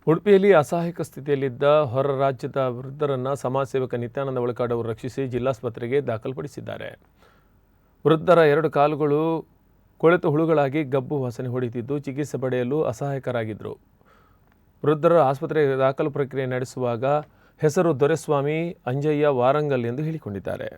ಉಡುಪಿಯಲ್ಲಿ ಅಸಹಾಯಕ ಸ್ಥಿತಿಯಲ್ಲಿದ್ದ ಹೊರ ರಾಜ್ಯದ ವೃದ್ಧರನ್ನು ಸಮಾಜ ಸೇವಕ ನಿತ್ಯಾನಂದ ಒಳಕಾಡ್ ಅವರು ರಕ್ಷಿಸಿ ಜಿಲ್ಲಾಸ್ಪತ್ರೆಗೆ ದಾಖಲುಪಡಿಸಿದ್ದಾರೆ. ವೃದ್ಧರ 2 ಕಾಲುಗಳು ಕೊಳೆತು ಹುಳುಗಳಾಗಿ ಗಬ್ಬು ವಾಸನೆ ಹೊಡೆಯುತ್ತಿದ್ದು ಚಿಕಿತ್ಸೆ ಪಡೆಯಲು ಅಸಹಾಯಕರಾಗಿದ್ದರು. ವೃದ್ಧರ ಆಸ್ಪತ್ರೆಗೆ ದಾಖಲು ಪ್ರಕ್ರಿಯೆ ನಡೆಸುವಾಗ ಹೆಸರು ದೊರೆಸ್ವಾಮಿ ಅಂಜಯ್ಯ ವಾರಂಗಲ್ ಎಂದು ಹೇಳಿಕೊಂಡಿದ್ದಾರೆ.